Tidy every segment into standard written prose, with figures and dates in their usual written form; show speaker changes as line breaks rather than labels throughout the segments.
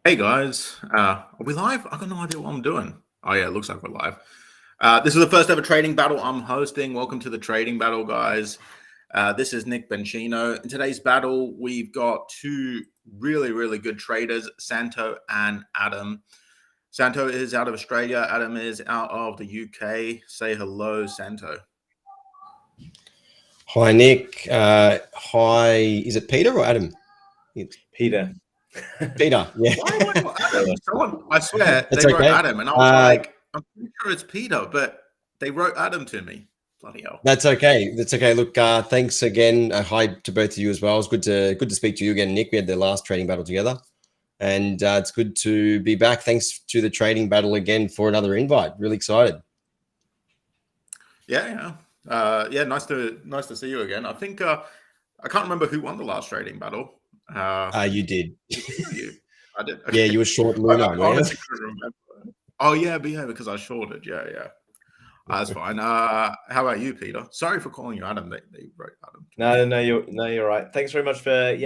Hey guys, are we live? I got no idea what I'm doing. Oh yeah, it looks like we're live. This is the first ever trading battle I'm hosting. Welcome to the trading battle, guys. This is Nick Bencino. In today's battle, we've got two really good traders, Santo and Adam. Santo is out of Australia. Adam is out of the UK. Say hello, Santo.
Hi, Nick. Hi, is it Peter or Adam?
It's Peter.
Peter, yeah.
Why Adam? Someone, I swear,
That's
they wrote
okay.
Adam, and I was like, I'm pretty sure it's Peter, but they wrote Adam to me. Bloody hell.
That's okay. That's okay. Look, thanks again. Hi to both of you as well. It's good to speak to you again, Nick. We had the last trading battle together, and it's good to be back. Thanks to the trading battle again for another invite. Really excited.
Yeah. Nice to see you again. I think I can't remember who won the last trading battle.
You did.
I did. Okay.
Yeah, you were short Luna.
I honestly couldn't remember. Oh yeah, because I shorted. Yeah. That's fine. How about you, Peter? Sorry for calling you Adam. They wrote Adam.
No, you're right. Thanks very much for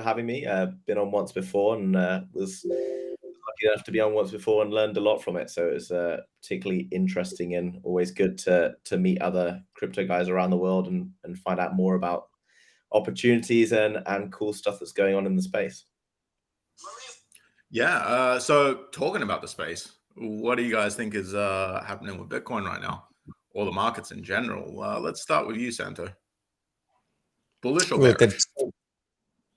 having me. Been on once before and was lucky enough to be on once before and learned a lot from it. So it was particularly interesting and always good to meet other crypto guys around the world and find out more about opportunities and cool stuff that's going on in the space.
Yeah. So talking about the space, what do you guys think is happening with Bitcoin right now, or the markets in general? Let's start with you, Santo. Bullish or bearish?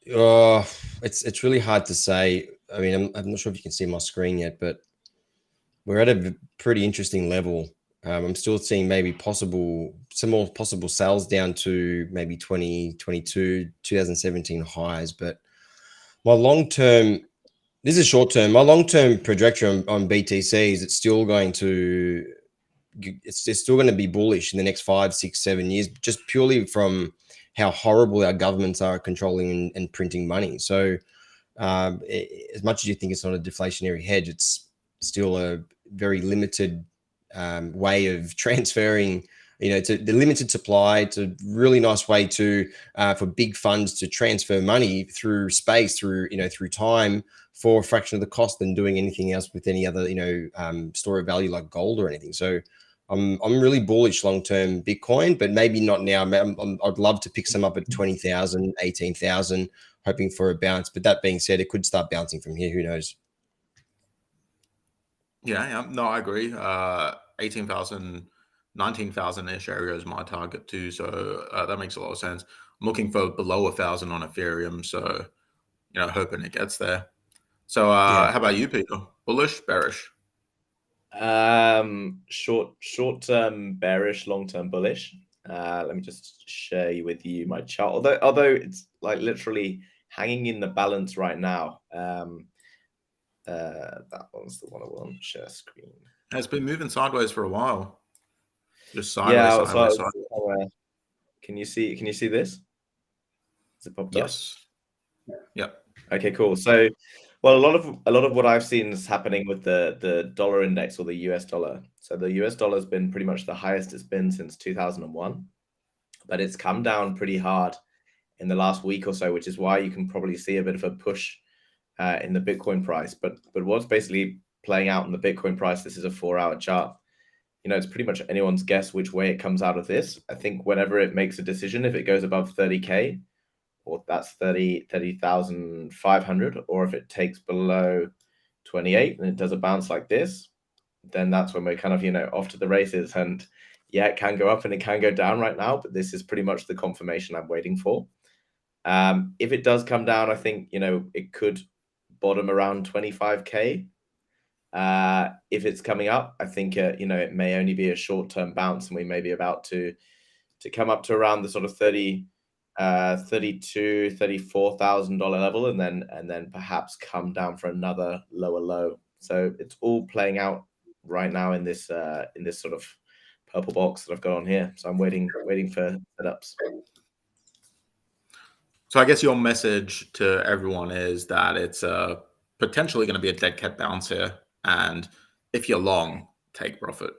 It's really hard to say. I mean, I'm not sure if you can see my screen yet, but we're at a pretty interesting level. I'm still seeing maybe some more possible sales down to maybe 2022, 2017 highs. But my long-term, this is short-term, my long-term trajectory on BTC is it's still going to be bullish in the next 5, 6, 7 years, just purely from how horrible our governments are controlling and printing money. So as much as you think it's not a deflationary hedge, it's still a very limited way of transferring, to the limited supply. It's a really nice way to for big funds to transfer money through space, through time, for a fraction of the cost than doing anything else with any other store of value like gold or anything. So I'm really bullish long-term Bitcoin, but maybe not now. I'd love to pick some up at 20,000, 18,000, hoping for a bounce. But that being said, it could start bouncing from here. Who knows?
Yeah. No, I agree. 18,000, 19,000-ish area is my target too. So that makes a lot of sense. I'm looking for below 1,000 on Ethereum. So, hoping it gets there. So How about you, Peter? Bullish, bearish?
Short term bearish, long term bullish. Let me just share with you my chart. Although it's like literally hanging in the balance right now. That one's the one I want. Share screen.
It's been moving sideways for a while. Just sideways.
Sideways. Can you see this? Is it popped up?
Yes. Yep.
Okay, cool. So, well, a lot of what I've seen is happening with the dollar index, or the US dollar. So the US dollar has been pretty much the highest it's been since 2001, but it's come down pretty hard in the last week or so, which is why you can probably see a bit of a push in the Bitcoin price. But what's basically playing out in the Bitcoin price, this is a 4-hour chart. It's pretty much anyone's guess which way it comes out of this. I think whenever it makes a decision, if it goes above 30K, or that's 30,500, or if it takes below 28 and it does a bounce like this, then that's when we're kind of, off to the races. And yeah, it can go up and it can go down right now, but this is pretty much the confirmation I'm waiting for. If it does come down, I think, it could bottom around 25K. If it's coming up, I think, it may only be a short-term bounce, and we may be about to come up to around the sort of $32,000, $34,000 level, and then perhaps come down for another lower low. So it's all playing out right now in this sort of purple box that I've got on here. So I'm waiting for setups.
So I guess your message to everyone is that it's potentially going to be a dead cat bounce here, and if you're long, take profit.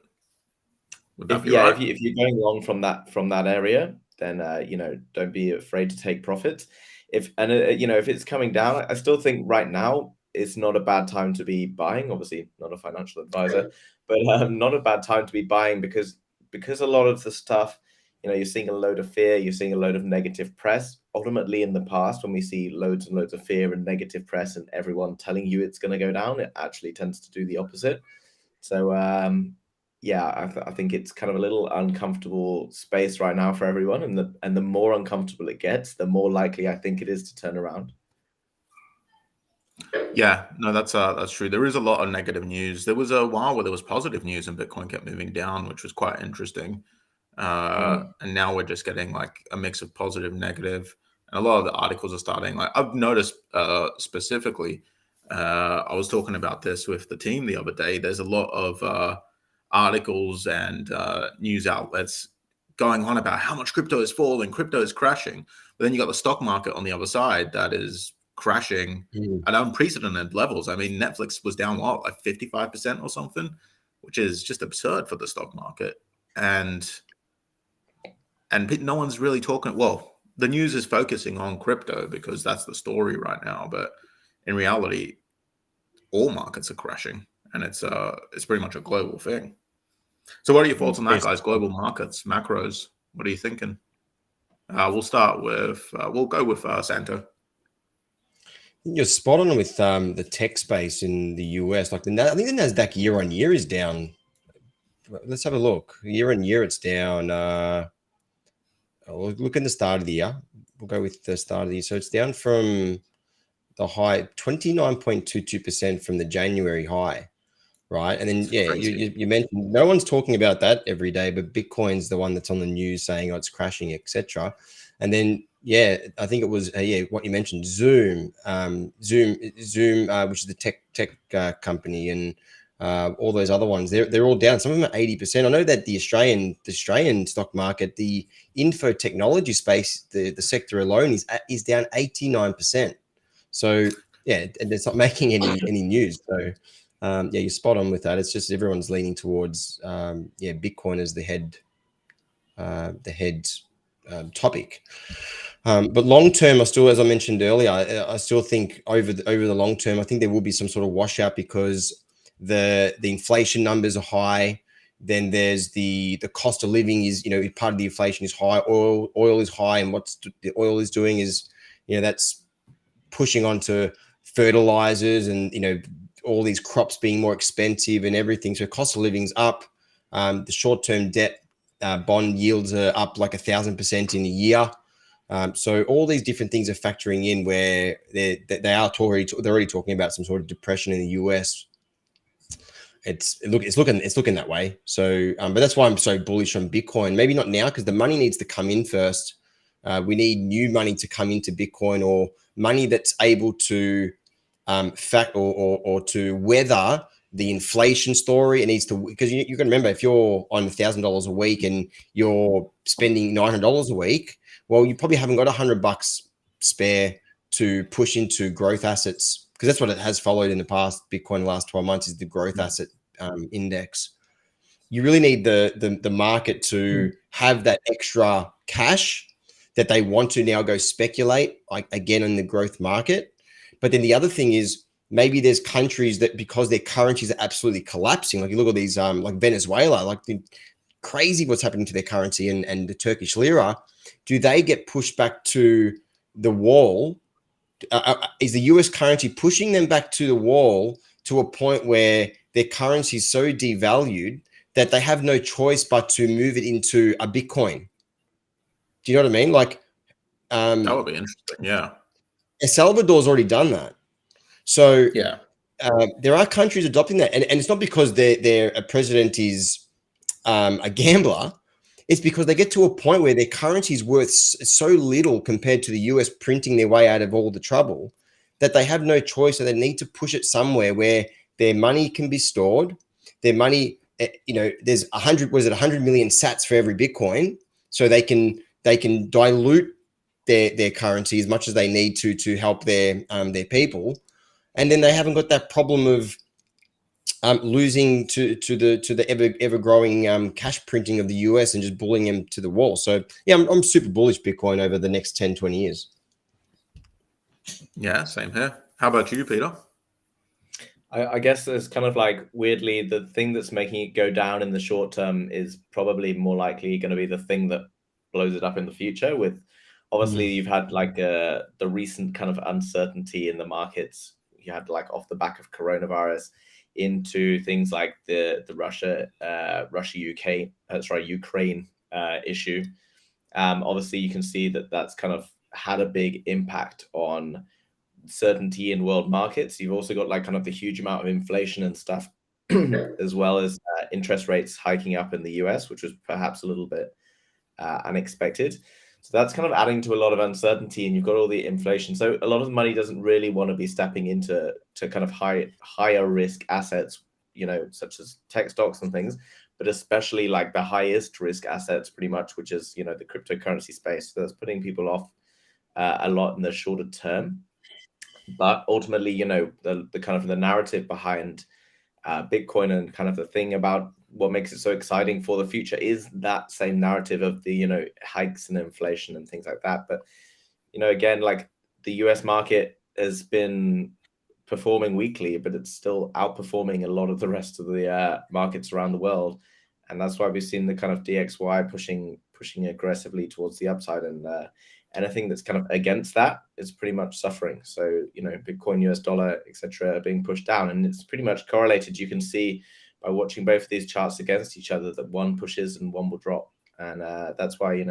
Would that be right?
If you're going long from that area, then don't be afraid to take profit. If it's coming down, I still think right now it's not a bad time to be buying. Obviously, not a financial advisor, but not a bad time to be buying because a lot of the stuff, you're seeing a load of fear, you're seeing a load of negative press. Ultimately, in the past, when we see loads and loads of fear and negative press and everyone telling you it's going to go down, it actually tends to do the opposite. So, yeah, I think it's kind of a little uncomfortable space right now for everyone, and the more uncomfortable it gets, the more likely I think it is to turn around.
Yeah, no, that's true. There is a lot of negative news. There was a while where there was positive news and Bitcoin kept moving down, which was quite interesting. And now we're just getting like a mix of positive, negative, and a lot of the articles are starting. Like I've noticed specifically, I was talking about this with the team the other day. There's a lot of articles and news outlets going on about how much crypto is falling, crypto is crashing. But then you got the stock market on the other side that is crashing at unprecedented levels. I mean, Netflix was down what, like 55% or something, which is just absurd for the stock market. And no one's really talking. Well, the news is focusing on crypto because that's the story right now. But in reality, all markets are crashing, and it's pretty much a global thing. So, what are your thoughts on that, guys? Global markets, macros. What are you thinking? We'll start with. We'll go with Santo.
You're spot on with the tech space in the US. Like I think the Nasdaq year on year is down. Let's have a look. Year on year, it's down. We'll look at the start of the year. We'll go with the start of the year. So it's down from the high 29.22% from the January high, right? And then you mentioned no one's talking about that every day, but Bitcoin's the one that's on the news saying it's crashing, etc. And then I think it was what you mentioned, Zoom, which is the tech company, and all those other ones. They're all down. Some of them are 80%. I know that the Australian stock market, the info technology space, the sector alone is down 89%. So and it's not making any news. So you're spot on with that. It's just everyone's leaning towards Bitcoin as the head topic. But long term, as I mentioned earlier, I still think over the long term, I think there will be some sort of washout because the inflation numbers are high. Then there's the cost of living is, part of the inflation is high. Oil is high, and what the oil is doing is, that's pushing onto fertilizers and all these crops being more expensive and everything. So cost of living's up. The short-term debt bond yields are up like 1,000% in a year. So all these different things are factoring in where they're already talking about some sort of depression in the US. It's looking that way. So, but that's why I'm so bullish on Bitcoin. Maybe not now because the money needs to come in first. We need new money to come into Bitcoin, or money that's able to or to weather the inflation story. It needs to, because you can remember, if you're on $1,000 a week and you're spending $900 a week, well, you probably haven't got $100 spare to push into growth assets, because that's what it has followed in the past. Bitcoin the last 12 months is the growth asset index. You really need the market to have that extra cash that they want to now go speculate, like again in the growth market. But then the other thing is, maybe there's countries that, because their currencies are absolutely collapsing, like you look at these like Venezuela, like crazy what's happening to their currency, and the Turkish lira, do they get pushed back to the wall? Is the US currency pushing them back to the wall to a point where their currency is so devalued that they have no choice but to move it into a Bitcoin? Do you know what I mean? Like,
that would be interesting. Yeah.
El Salvador's already done that. So
yeah,
there are countries adopting that, and it's not because their president is a gambler. It's because they get to a point where their currency is worth so little compared to the US printing their way out of all the trouble that they have no choice. So they need to push it somewhere where their money can be stored. Their money, there's 100 million sats for every Bitcoin, so they can dilute their currency as much as they need to help their people. And then they haven't got that problem of losing to the ever growing cash printing of the US and just bullying them to the wall. So yeah, I'm super bullish Bitcoin over the next 10, 20 years.
Yeah, same here. How about you, Peter?
I guess there's kind of like weirdly the thing that's making it go down in the short term is probably more likely going to be the thing that blows it up in the future. With obviously you've had like the recent kind of uncertainty in the markets. You had like off the back of coronavirus into things like the Ukraine issue. Obviously you can see that that's kind of had a big impact on certainty in world markets. You've also got like kind of the huge amount of inflation and stuff, as well as interest rates hiking up in the US, which was perhaps a little bit unexpected. So that's kind of adding to a lot of uncertainty, and you've got all the inflation. So a lot of the money doesn't really want to be stepping into kind of higher risk assets, such as tech stocks and things, but especially like the highest risk assets, pretty much, which is the cryptocurrency space. So that's putting people off a lot in the shorter term. But ultimately, the kind of the narrative behind Bitcoin and kind of the thing about what makes it so exciting for the future is that same narrative of the hikes and inflation and things like that. But again, like the US market has been performing weakly, but it's still outperforming a lot of the rest of the markets around the world, and that's why we've seen the kind of DXY pushing aggressively towards the upside, and anything that's kind of against that is pretty much suffering. So, Bitcoin, US dollar, etc., being pushed down, and it's pretty much correlated. You can see by watching both of these charts against each other that one pushes and one will drop, and that's why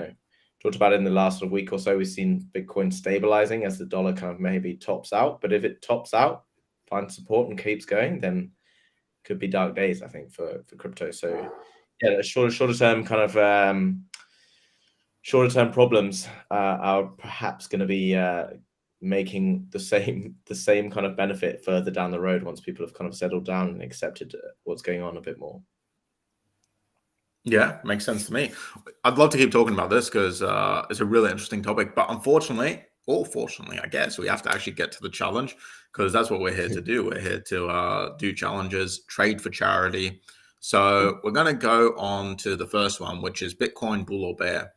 talked about it in the last sort of week or so. We've seen Bitcoin stabilizing as the dollar kind of maybe tops out, but if it tops out, finds support and keeps going, then could be dark days, I think, for crypto. So yeah, shorter term kind of shorter term problems are perhaps going to be making the same kind of benefit further down the road once people have kind of settled down and accepted what's going on a bit more.
Yeah, makes sense to me. I'd love to keep talking about this because it's a really interesting topic, but unfortunately, or fortunately, I guess, we have to actually get to the challenge because that's what we're here to do. We're here to do challenges, trade for charity. So we're going to go on to the first one, which is Bitcoin bull or bear.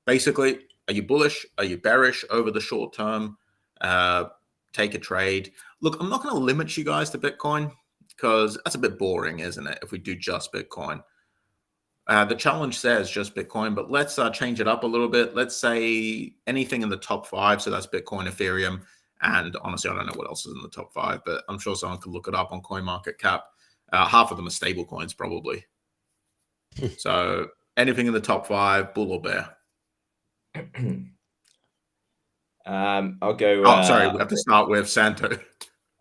Basically, are you bullish? Are you bearish over the short term? Take a trade. Look, I'm not going to limit you guys to Bitcoin because that's a bit boring, isn't it? If we do just Bitcoin. The challenge says just Bitcoin, but let's change it up a little bit. Let's say anything in the top 5. So that's Bitcoin, Ethereum, and honestly, I don't know what else is in the top 5, but I'm sure someone could look it up on CoinMarketCap. Half of them are stable coins, probably. So anything in the top 5, bull or bear?
I'll go.
Oh, sorry, we have to start with Santo.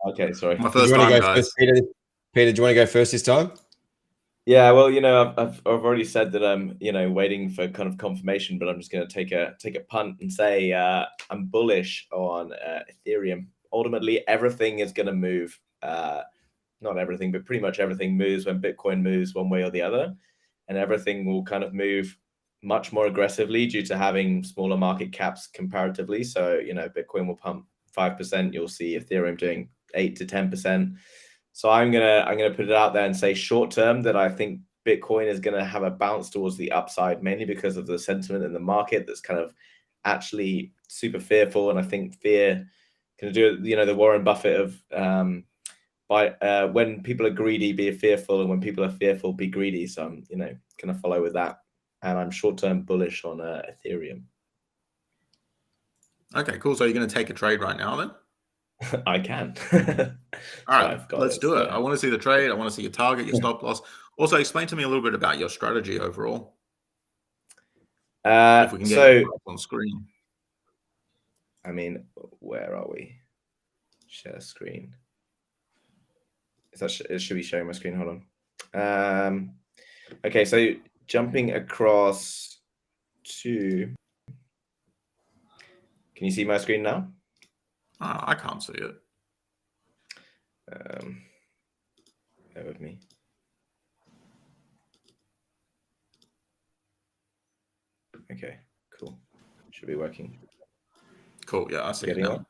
Okay, sorry.
My first time, guys.
First, Peter, do you want to go first this time?
Yeah, well, I've already said that I'm, waiting for kind of confirmation, but I'm just going to take a punt and say I'm bullish on Ethereum. Ultimately, everything is going to move. Not everything, but pretty much everything moves when Bitcoin moves one way or the other, and everything will kind of move much more aggressively due to having smaller market caps comparatively. So, Bitcoin will pump 5%. You'll see Ethereum doing 8 to 10%. So I'm gonna put it out there and say short term that I think Bitcoin is gonna have a bounce towards the upside, mainly because of the sentiment in the market that's kind of actually super fearful. And I think fear can do, the Warren Buffett of when people are greedy, be fearful, and when people are fearful, be greedy. So I'm gonna follow with that, and I'm short term bullish on Ethereum.
Okay, cool. So you're going to take a trade right now then?
I can.
All right, let's do it. I want to see the trade. I want to see your target, your stop loss. Also, explain to me a little bit about your strategy overall. If we can get it on screen.
I mean, where are we? Share screen. It should be sharing my screen. Hold on. Okay, so jumping across to. Can you see my screen now?
I can't see it.
Bear with me. Okay, cool. Should be working.
Cool. Yeah, I see it now.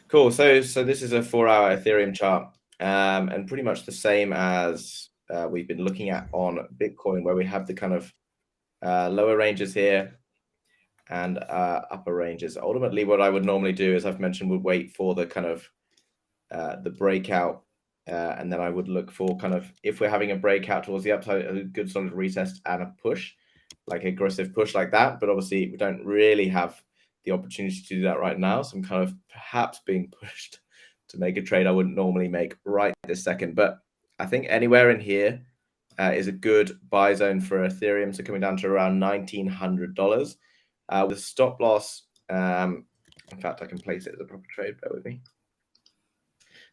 Cool. So this is a 4-hour Ethereum chart, and pretty much the same as we've been looking at on Bitcoin, where we have the kind of lower ranges here and upper ranges. Ultimately, what I would normally do, as I've mentioned, would wait for the kind of the breakout And then I would look for kind of, if we're having a breakout towards the upside, a good solid retest and a push, like aggressive push like that. But obviously we don't really have the opportunity to do that right now. So I'm kind of perhaps being pushed to make a trade I wouldn't normally make right this second. But I think anywhere in here is a good buy zone for Ethereum. So coming down to around $1,900 with a stop loss. In fact, I can place it as a proper trade. Bear with me.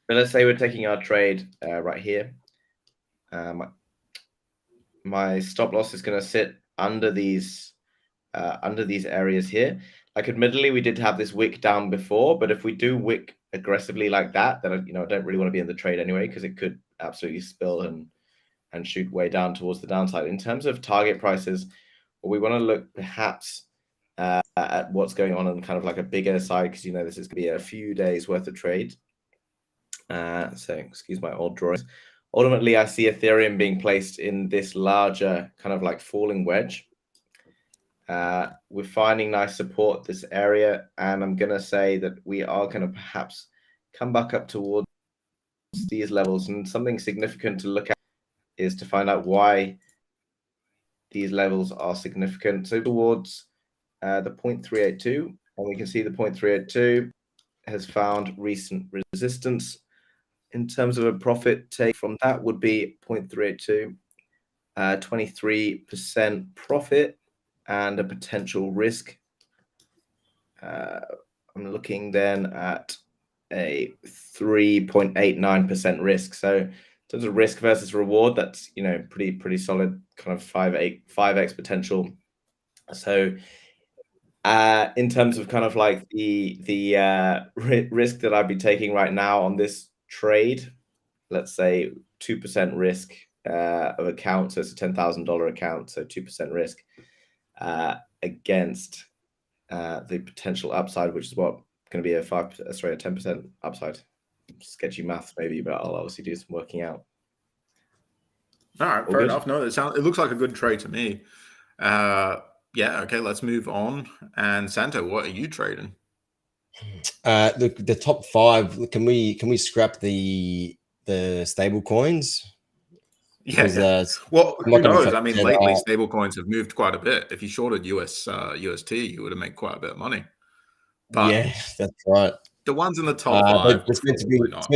But let's say we're taking our trade right here. My stop loss is going to sit under these areas here. Like, admittedly, we did have this wick down before, but if we do wick aggressively like that, then I don't really want to be in the trade anyway, because it could absolutely spill and shoot way down towards the downside. In terms of target prices, well, we want to look perhaps at what's going on kind of like a bigger side, because this is going to be a few days worth of trade. So excuse my old drawings. Ultimately, I see Ethereum being placed in this larger kind of like falling wedge. We're finding nice support this area, and I'm going to say that we are going to perhaps come back up towards these levels. And something significant to look at is to find out why these levels are significant. So towards the 0.382, and we can see the 0.382 has found recent resistance. In terms of a profit take from that would be 0.382, 23% profit and a potential risk. I'm looking then at a 3.89% risk. So in terms of risk versus reward, that's pretty solid, kind of 5x potential. So in terms of kind of like the risk that I'd be taking right now on this trade, let's say 2% risk of account, so it's a $10,000 account, so 2% risk against the potential upside, which is what going to be a 10% upside. Sketchy maths maybe, but I'll obviously do some working out.
All right, fair enough. No, it looks like a good trade to me. Yeah, okay, let's move on. And Santo, what are you trading?
The top 5. Can we scrap the stable coins?
Yeah. Well, who knows? I mean, lately stable coins have moved quite a bit. If you shorted UST, you would have made quite a bit of money. But
yeah, that's right.
The ones in the top 5,
it's meant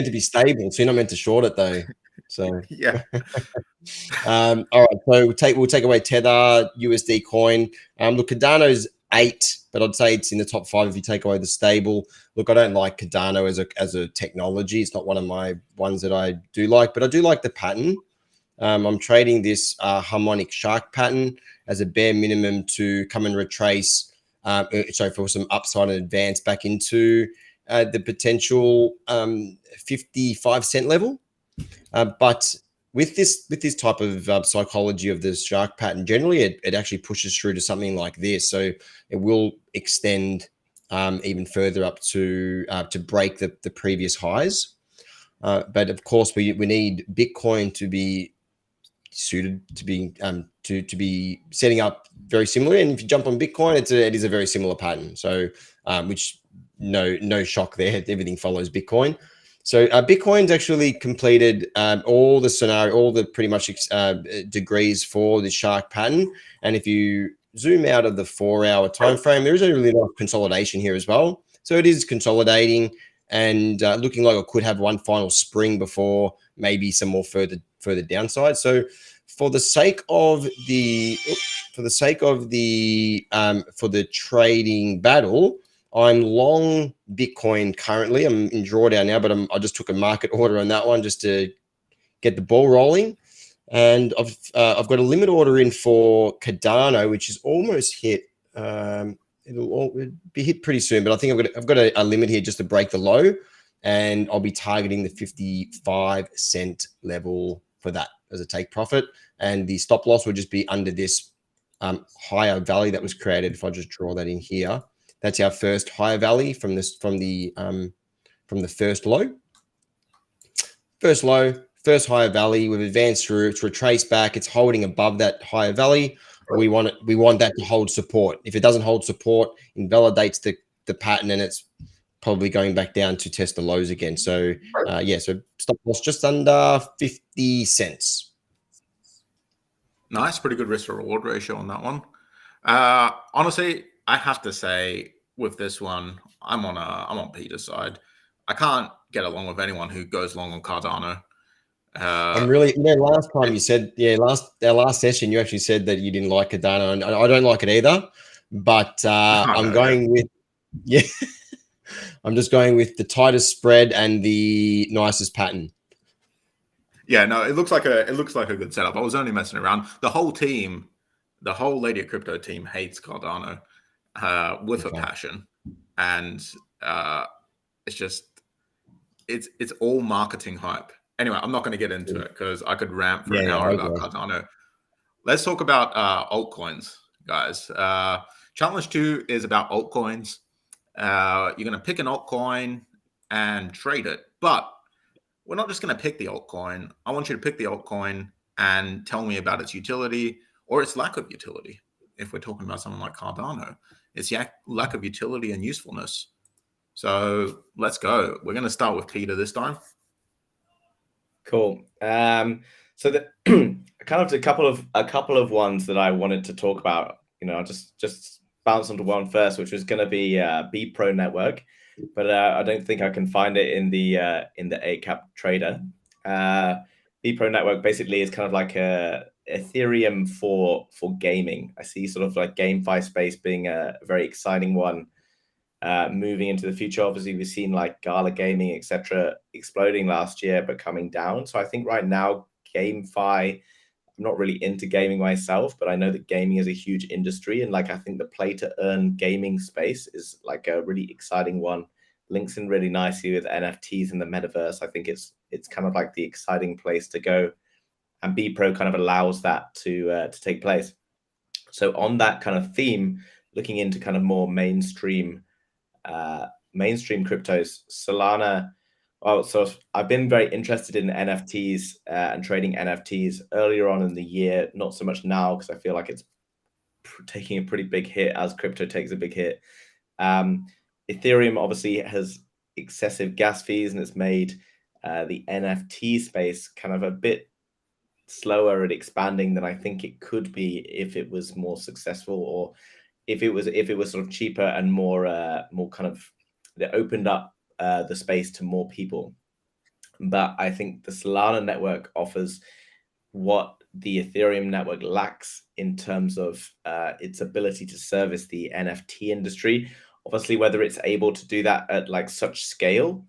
to be stable, so you're not meant to short it though. So
yeah.
All right, so we'll take away Tether, USD coin. Look, Cardano's 8, but I'd say it's in the top 5 if you take away the stable. Look, I don't like Cardano as a technology. It's not one of my ones that I do like, but I do like the pattern. I'm trading this harmonic shark pattern as a bare minimum to come and retrace, for some upside and advance back into the potential 55-cent level. But with this type of psychology of the shark pattern, generally it actually pushes through to something like this. So it will extend even further up to break the previous highs. But of course, we need Bitcoin to be suited to be to be setting up very similarly. And if you jump on Bitcoin, it is a very similar pattern. So which no shock there. Everything follows Bitcoin. So Bitcoin's actually completed all the pretty much degrees for the shark pattern. And if you zoom out of the 4-hour time frame, there is a really nice consolidation here as well. So it is consolidating and looking like it could have one final spring before maybe some more further downside. So for the sake of the trading battle, I'm long Bitcoin currently. I'm in drawdown now, but I just took a market order on that one just to get the ball rolling. And I've got a limit order in for Cardano, which is almost hit. It'll be hit pretty soon, but I think I've got a limit here just to break the low, and I'll be targeting the 55-cent level for that as a take profit. And the stop loss would just be under this higher valley that was created. If I just draw that in here, that's our first higher valley from the first low. First low, first higher valley. We've advanced through. It's retraced back. It's holding above that higher valley. We want that to hold support. If it doesn't hold support, invalidates the pattern, and it's probably going back down to test the lows again. So yeah, so stop loss just under 50 cents.
Nice, pretty good risk to reward ratio on that one. Honestly, I have to say with this one, I'm on Peter's side. I can't get along with anyone who goes long on Cardano.
I'm really, last time you said, our last session, you actually said that you didn't like Cardano, and I don't like it either. But I'm going with, I'm just going with the tightest spread and the nicest pattern.
Yeah, no, it looks like a good setup. I was only messing around. The whole team, the whole Lady of Crypto team hates Cardano with a passion, and it's just it's all marketing hype. Anyway, I'm not going to get into it because I could rant for an hour about Cardano. Let's talk about altcoins, guys. Challenge 2 is about altcoins. You're going to pick an altcoin and trade it, but we're not just going to pick the altcoin. I want you to pick the altcoin and tell me about its utility or its lack of utility. If we're talking about something like Cardano, its lack of utility and usefulness. So let's go. We're going to start with Peter this time.
Cool. So the kind of a couple of ones that I wanted to talk about. I'll just bounce onto one first, which was going to be BPro Network, but I don't think I can find it in the ACAP trader. BPro Network basically is kind of like a Ethereum for gaming. I see sort of like GameFi space being a very exciting one. Moving into the future, obviously we've seen like Gala Gaming, etc., exploding last year but coming down. So I think right now GameFi, I'm not really into gaming myself, but I know that gaming is a huge industry, and like I think the play to earn gaming space is like a really exciting one. Links in really nicely with NFTs in the metaverse. I think it's kind of like the exciting place to go, and BPro kind of allows that to take place. So on that kind of theme, looking into kind of more mainstream cryptos, Solana. So I've been very interested in NFTs and trading NFTs earlier on in the year, not so much now because I feel like it's taking a pretty big hit as crypto takes a big hit. Ethereum obviously has excessive gas fees, and it's made the NFT space kind of a bit slower at expanding than I think it could be if it was more successful, or if it was sort of cheaper and more kind of, it opened up the space to more people. But I think the Solana network offers what the Ethereum network lacks in terms of its ability to service the NFT industry. Obviously, whether it's able to do that at like such scale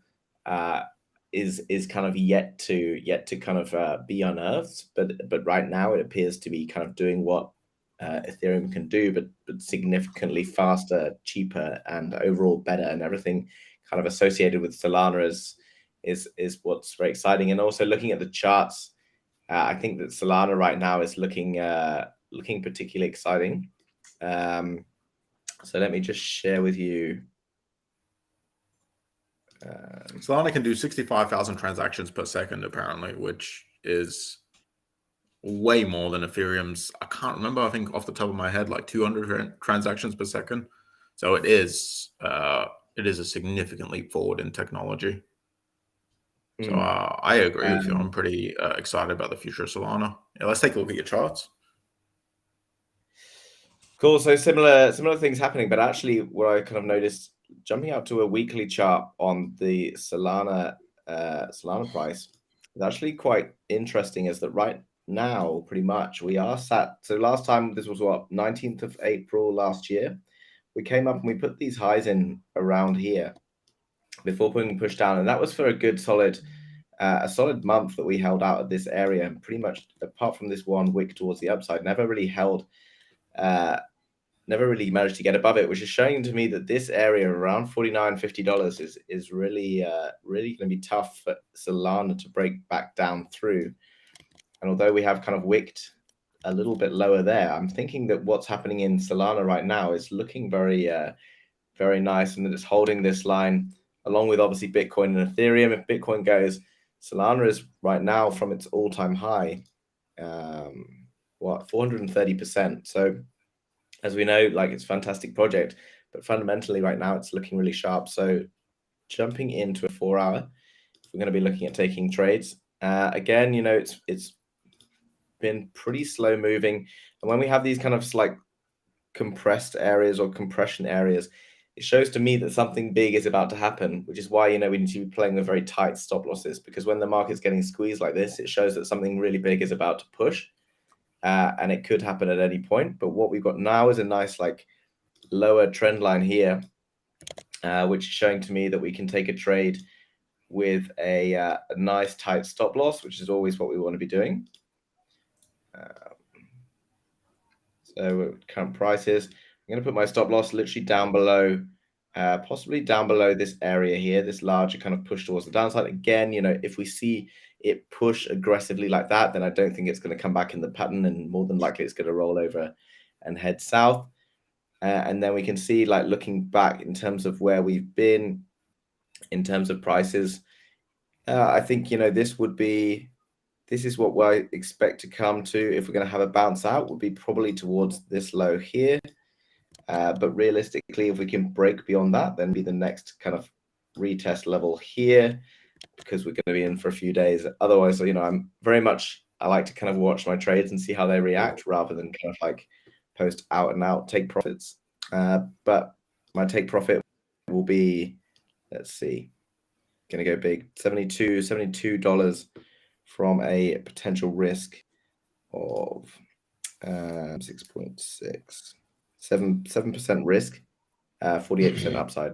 is kind of yet to kind of be unearthed. But right now it appears to be kind of doing what Ethereum can do, but significantly faster, cheaper, and overall better, and everything kind of associated with Solana is what's very exciting. And also looking at the charts, I think that Solana right now is looking particularly exciting. So let me just share with you.
Solana can do 65,000 transactions per second, apparently, which is way more than Ethereum's. I can't remember. I think off the top of my head, like 200 transactions per second. So it is a significant leap forward in technology. So I agree with you. I'm pretty excited about the future of Solana. Yeah, let's take a look at your charts.
Cool. So similar things happening, but actually what I kind of noticed jumping out to a weekly chart on the Solana price is actually quite interesting, is that right now pretty much we are sat, so last time this was what, 19th of April last year, we came up and we put these highs in around here before putting push down, and that was for a good solid month that we held out at this area, and pretty much apart from this one wick towards the upside, never really managed to get above it, which is showing to me that this area around $49-50 is really going to be tough for Solana to break back down through. And although we have kind of wicked a little bit lower there, I'm thinking that what's happening in Solana right now is looking very very nice, and that it's holding this line along with obviously Bitcoin and Ethereum. If Bitcoin goes, Solana is right now from its all-time high 430%. So as we know, like, it's a fantastic project, but fundamentally right now it's looking really sharp. So jumping into a 4 hour, we're going to be looking at taking trades. Again, you know, it's been pretty slow moving. And when we have these kind of like compressed areas or compression areas, it shows to me that something big is about to happen, which is why, you know, we need to be playing with very tight stop losses, because when the market's getting squeezed like this, it shows that something really big is about to push, and it could happen at any point. But what we've got now is a nice like lower trend line here, which is showing to me that we can take a trade with a nice tight stop loss, which is always what we want to be doing. So current prices, I'm going to put my stop loss literally down below, possibly down below this area here, this larger kind of push towards the downside. Again, you know, if we see it push aggressively like that, then I don't think it's going to come back in the pattern, and more than likely it's going to roll over and head south. And then we can see, like, looking back in terms of where we've been in terms of prices, I think, you know, this is what I expect to come to if we're going to have a bounce out, would be probably towards this low here. But realistically, if we can break beyond that, then be the next kind of retest level here, because we're going to be in for a few days. Otherwise, you know, I like to kind of watch my trades and see how they react rather than kind of like post out and out take profits. But my take profit will be, let's see, going to go big, $72 from a potential risk of 6.6, 7% risk, 48% upside.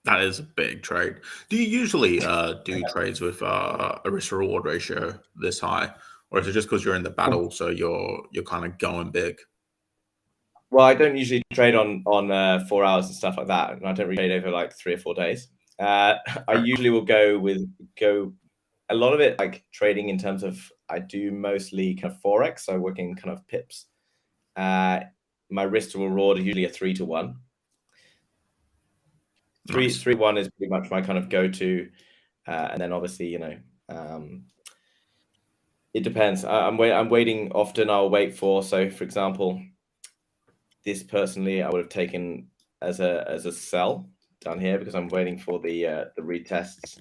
That is a big trade. Do you usually do trades with a risk reward ratio this high, or is it just because you're in the battle, so you're kind of going big?
Well, I don't usually trade on 4 hours and stuff like that, and I don't really trade over like 3 or 4 days. I usually will go a lot of it like trading in terms of, I do mostly kind of Forex, so working kind of pips. My risk to reward is usually a 3 to 1.
Nice.
3 to 1 is pretty much my kind of go-to, and then obviously, you know, it depends. I'm waiting often. I'll wait for, so for example, this personally I would have taken as a sell down here, because I'm waiting for the retests,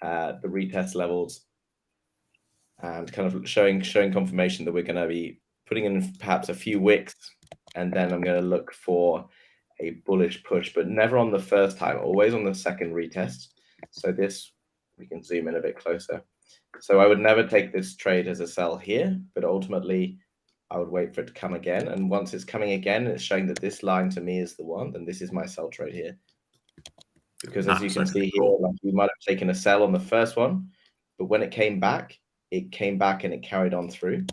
the retest levels, and kind of showing confirmation that we're going to be putting in perhaps a few wicks, and then I'm going to look for a bullish push, but never on the first time, always on the second retest. So this, we can zoom in a bit closer. So I would never take this trade as a sell here, but ultimately I would wait for it to come again. And once it's coming again, it's showing that this line to me is the one, then this is my sell trade here. Because as you can see here, like, we might have taken a sell on the first one, but when it came back and it carried on through.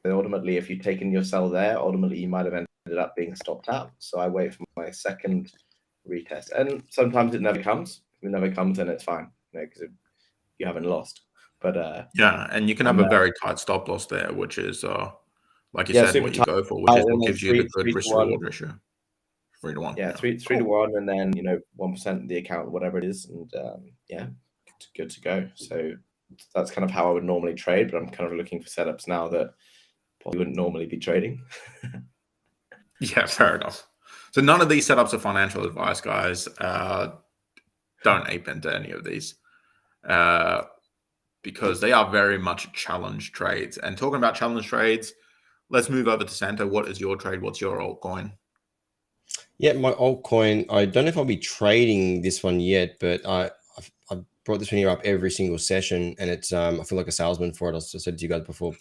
But ultimately, if you've taken your sell there, ultimately you might have ended up being stopped out. So I wait for my second retest, and sometimes it never comes. If it never comes, then it's fine, you know, because you haven't lost. But
yeah, and you can have a very tight stop loss there, which is like you said, what you go for, which is what gives you the good risk reward ratio. 3 to 1.
Yeah, 3 to 1, and then, you know, 1% of the account, whatever it is, and yeah, good to go. So that's kind of how I would normally trade, but I'm kind of looking for setups now that probably wouldn't normally be trading.
Yeah, fair enough. So none of these setups are financial advice, guys. Don't ape into any of these, because they are very much challenge trades. And talking about challenge trades, let's move over to Santo. What is your trade? What's your altcoin?
Yeah, my altcoin, I don't know if I'll be trading this one yet, but I brought this one here up every single session, and it's I feel like a salesman for it. I said to you guys before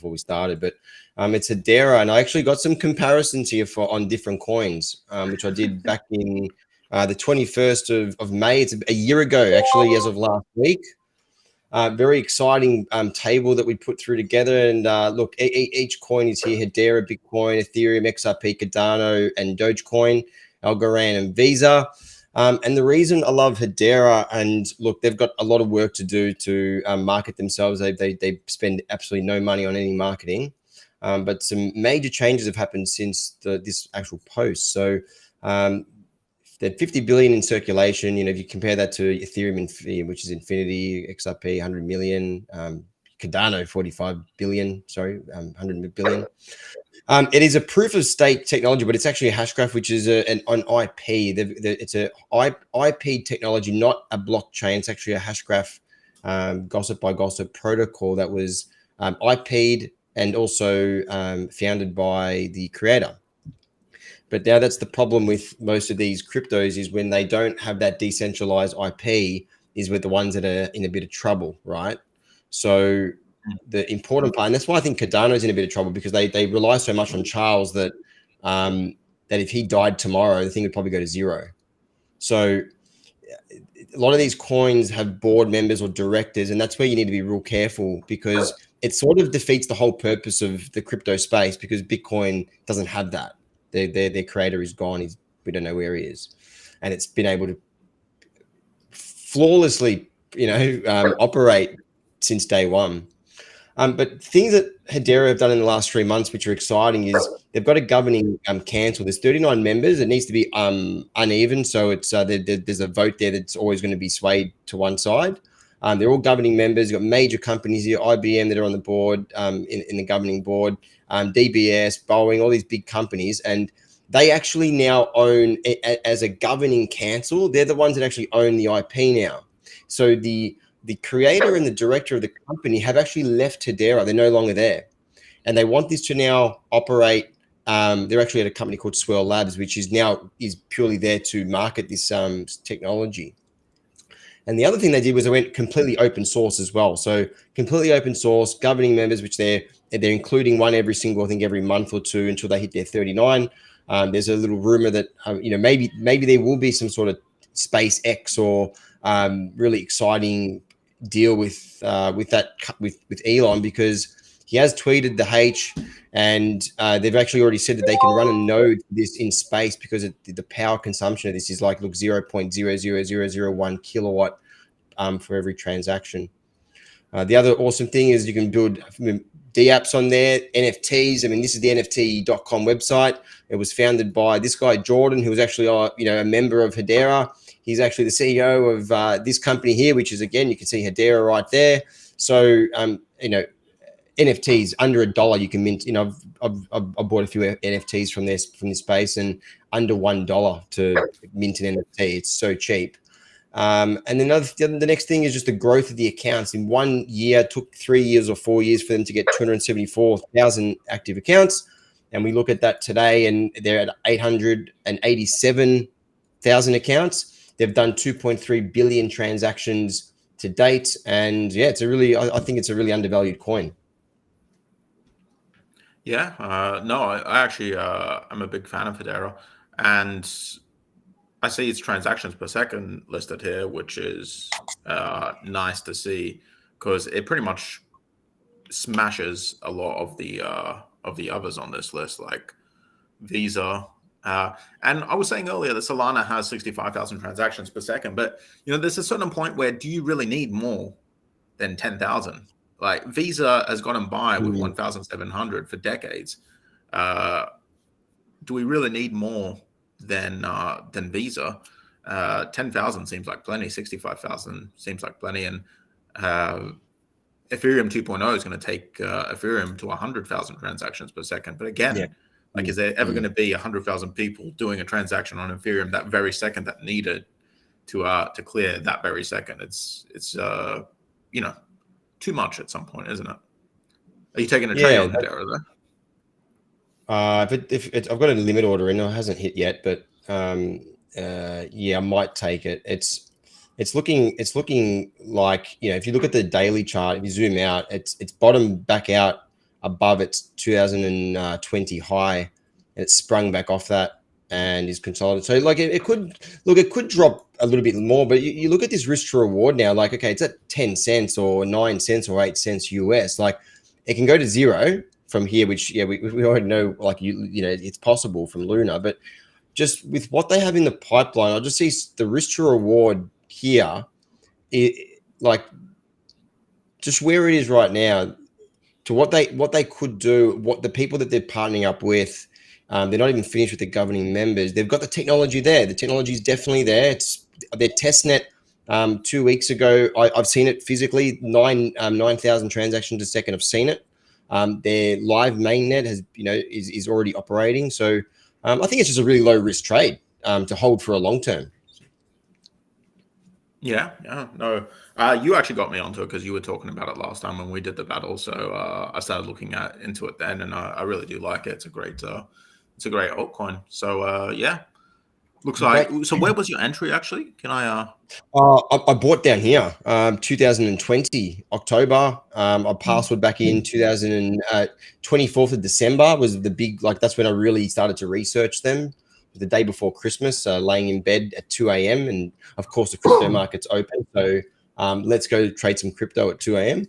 we started, but it's Hedera, and I actually got some comparisons here on different coins, which I did back in the 21st of May. It's a year ago, actually, as of last week. Very exciting table that we put through together. And look, each coin is here: Hedera, Bitcoin, Ethereum, XRP, Cardano, and Dogecoin, Algorand, and Visa. And the reason I love Hedera, and look, they've got a lot of work to do to market themselves. They spend absolutely no money on any marketing. But some major changes have happened since this actual post. So they're 50 billion in circulation. You know, if you compare that to Ethereum, which is infinity, XRP, 100 million, Cardano 45 billion, sorry, 100 billion. It is a proof of stake technology, but it's actually a hash graph, which is an IP. It's a IP technology, not a blockchain. It's actually a hash graph, gossip by gossip protocol that was IP'd and also founded by the creator. But now that's the problem with most of these cryptos, is when they don't have that decentralized IP is with the ones that are in a bit of trouble, right? So the important part, and that's why I think Cardano is in a bit of trouble, because they rely so much on Charles that that if he died tomorrow, the thing would probably go to zero. So a lot of these coins have board members or directors, and that's where you need to be real careful, because it sort of defeats the whole purpose of the crypto space, because Bitcoin doesn't have that. Their creator is gone. We don't know where he is, and it's been able to flawlessly, operate since day one. But things that Hedera have done in the last 3 months, which are exciting, is they've got a governing council. There's 39 members. It needs to be uneven, so it's there's a vote there that's always going to be swayed to one side. They're all governing members. You've got major companies here, IBM, that are on the board, in the governing board, DBS, Boeing, all these big companies, and they actually now own, as a governing council, they're the ones that actually own the IP now. So the creator and the director of the company have actually left Hedera. They're no longer there, and they want this to now operate. They're actually at a company called Swirl Labs, which is purely there to market this technology. And the other thing they did was they went completely open source as well. So completely open source, governing members, which they're including one every month or two until they hit their 39. There's a little rumor that maybe there will be some sort of SpaceX or really exciting deal with Elon, because he has tweeted the H, and they've actually already said that they can run a node for this in space, because the power consumption of this is 0.00001 kilowatt for every transaction. The other awesome thing is you can build DApps on there, NFTs. I mean, this is the NFT.com website. It was founded by this guy, Jordan, who was actually a member of Hedera. He's actually the CEO of this company here, which is, again, you can see Hedera right there. So, NFTs under $1 you can mint. I've bought a few NFTs from this space, and under $1 to mint an NFT. It's so cheap. And then the next thing is just the growth of the accounts. In 1 year, it took 3 years or 4 years for them to get 274,000 active accounts. And we look at that today, and they're at 887,000 accounts. They've done 2.3 billion transactions to date. And yeah, I think it's a really undervalued coin.
Yeah, no, I actually, I'm a big fan of Hedera, and I see its transactions per second listed here, which is nice to see, because it pretty much smashes a lot of the others on this list, like Visa. And I was saying earlier that Solana has 65,000 transactions per second, but there's a certain point where, do you really need more than 10,000? Like Visa has gotten by with 1,700 for decades. Do we really need more than Visa? 10,000 seems like plenty. 65,000 seems like plenty. And Ethereum 2.0 is going to take Ethereum to 100,000 transactions per second. But again, is there ever going to be 100,000 people doing a transaction on Ethereum that very second that needed to clear that very second? It's too much at some point, isn't it? Are you taking a trade on Hedera there?
If I've got a limit order in, it hasn't hit yet, but I might take it. It's looking like, if you look at the daily chart, if you zoom out, it's bottomed back out above its 2020 high, and it's sprung back off that and is consolidated. So it could drop a little bit more, but you look at this risk to reward now, okay, it's at 10 cents or 9 cents or 8 cents US. It can go to zero from here, which we already know, it's possible from Luna, but just with what they have in the pipeline, I just see the risk to reward here, just where it is right now to what they could do, what the people that they're partnering up with. They're not even finished with the governing members. They've got the technology there. The technology is definitely there. It's their testnet 2 weeks ago. I've seen it physically, 9,000 transactions a second. I've seen it. Their live mainnet is already operating. So I think it's just a really low risk trade to hold for a long term.
Yeah, no. You actually got me onto it because you were talking about it last time when we did the battle. So I started looking into it then, and I really do like it. It's a great altcoin. So yeah, looks like. So where was your entry actually? Can I?
I bought down here, 2020 October. I password back in 24th of December was the big, like that's when I really started to research them. The day before Christmas, laying in bed at 2 a.m. And of course the crypto market's open. So let's go trade some crypto at 2 a.m.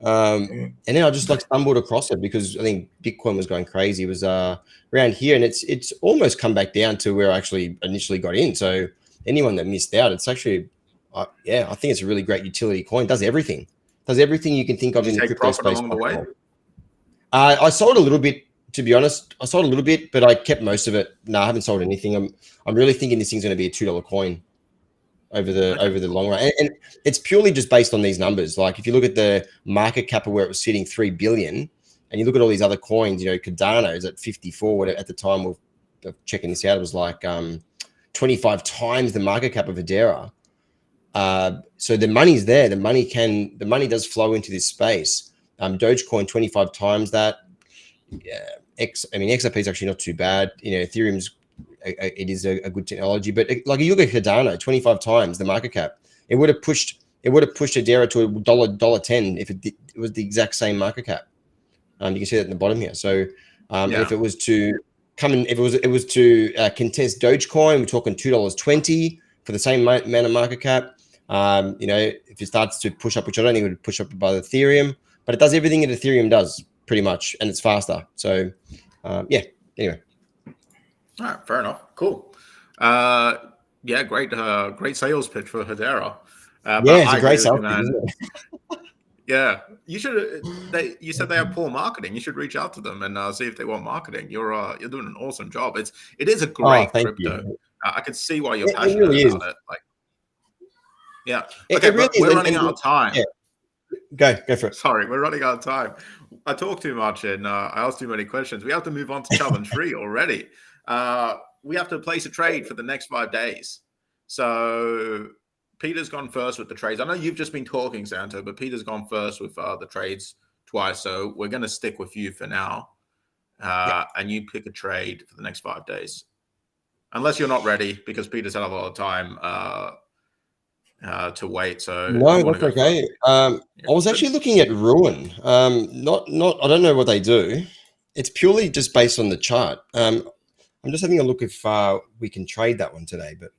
And then I just like stumbled across it because I think Bitcoin was going crazy. It was around here, and it's almost come back down to where I actually initially got in. So anyone that missed out, it's actually, I think it's a really great utility coin. Does everything you can think of in the crypto space.
Along the way?
I sold a little bit, to be honest. I sold a little bit, but I kept most of it. No, I haven't sold anything. I'm really thinking this thing's going to be a $2 coin over the long run, and it's purely just based on these numbers. Like if you look at the market cap of where it was sitting, 3 billion, and you look at all these other coins, Cardano is at 54. Whatever, at the time of checking this out, it was like 25 times the market cap of Hedera. So the money's there. The money does flow into this space. Dogecoin 25 times that. Yeah, XRP is actually not too bad. Ethereum's it is a good technology, but like you look at Cardano, 25 times the market cap. It would have pushed Hedera to $1.10 if it was the exact same market cap. You can see that in the bottom here. So and if it was to contest Dogecoin, we're talking $2.20 for the same amount of market cap. If it starts to push up, which I don't think it would push up above Ethereum, but it does everything that Ethereum does pretty much, and it's faster. So yeah, anyway.
All right, fair enough. Cool. Yeah, great sales pitch for Hedera.
It's a great sales pitch, isn't it?
Yeah, you should. You said they have poor marketing. You should reach out to them and see if they want marketing. You're doing an awesome job. It is a great crypto. I can see why you're passionate about it. Like, yeah. Okay,
really
we're running out of time.
Yeah. Go for it.
Sorry, we're running out of time. I talk too much and I ask too many questions. We have to move on to challenge 3 already. We have to place a trade for the next 5 days. So Peter's gone first with the trades. I know you've just been talking, Santo, but Peter's gone first with the trades twice. So we're going to stick with you for now. And you pick a trade for the next 5 days. Unless you're not ready, because Peter's had a lot of time to wait. So
no, that's okay. I was actually looking at Ruin. Not. I don't know what they do. It's purely just based on the chart. I'm just having a look if we can trade that one today, but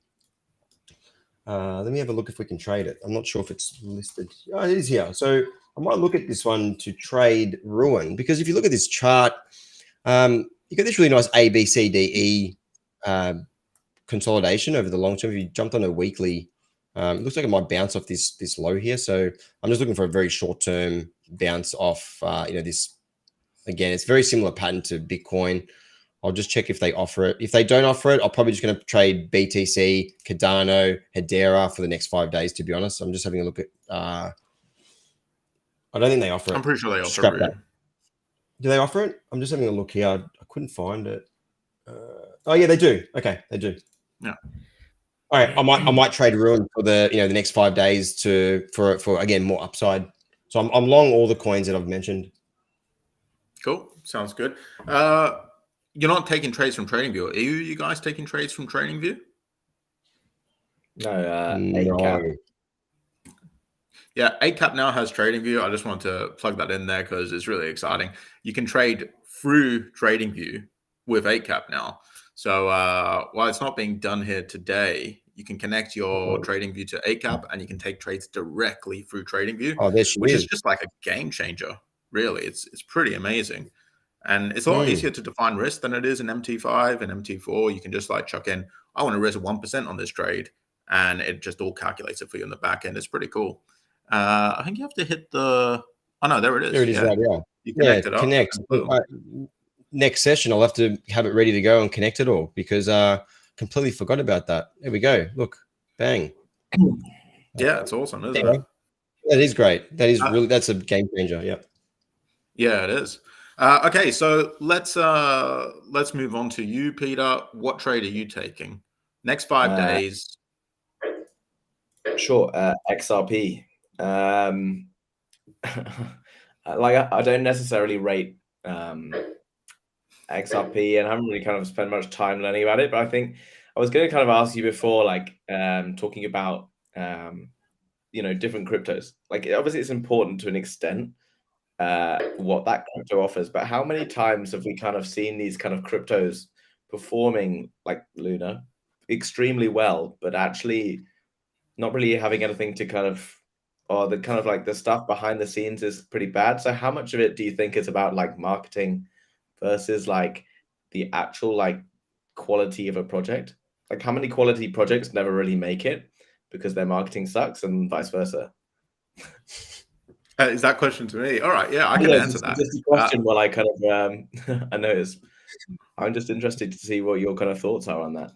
let me have a look if we can trade it. I'm not sure if it's listed. Oh, it is here. So I might look at this one to trade Ruin, because if you look at this chart, you get this really nice A, B, C, D, E consolidation over the long term. If you jumped on a weekly, it looks like it might bounce off this low here. So I'm just looking for a very short term bounce off. This again, it's very similar pattern to Bitcoin. I'll just check if they offer it. If they don't offer it, I'll probably just going to trade BTC, Cardano, Hedera for the next 5 days. To be honest, I'm just having a look at. I don't think they offer it.
I'm pretty sure they offer it.
Do they offer it? I'm just having a look here. I couldn't find it. Oh yeah, they do. Okay, they do.
Yeah.
All right, I might trade Ruin for the next 5 days for again more upside. So I'm long all the coins that I've mentioned.
Cool, sounds good. You're not taking trades from TradingView. Are you guys taking trades from TradingView?
No,
no.
Yeah, 8cap now has TradingView. I just want to plug that in there because it's really exciting. You can trade through TradingView with 8cap now. So while it's not being done here today, you can connect your TradingView to 8cap and you can take trades directly through TradingView, which is just like a game changer. Really, it's pretty amazing. And it's a lot easier to define risk than it is in MT5 and MT4. You can just like chuck in, I want to risk 1% on this trade, and it just all calculates it for you in the back end. It's pretty cool. I think you have to hit the. Oh no, there it is.
There it is. Right, yeah.
You connect it up.
Connect. Next session, I'll have to have it ready to go and connect it all because completely forgot about that. There we go. Look, bang.
Yeah, it's awesome, isn't
Yeah.
it?
That is great. That is really, that's a game changer. Yeah.
Yeah, it is. Okay, so let's move on to you, Peter. What trade are you taking? Next 5 days.
Sure. XRP. Like I don't necessarily rate XRP, and I haven't really kind of spent much time learning about it. But I think I was going to kind of ask you before, like talking about different cryptos. Like obviously it's important to an extent what that crypto offers, but how many times have we kind of seen these kind of cryptos performing like Luna extremely well, but actually not really having anything to kind of, or the kind of like the stuff behind the scenes is pretty bad. So how much of it do you think is about like marketing versus like the actual like quality of a project? Like how many quality projects never really make it because their marketing sucks, and vice versa?
Is that question to me? All right, yeah, I can
Yeah,
answer that.
just a question. Well, I kind of I noticed. I'm just interested to see what your kind of thoughts are on that.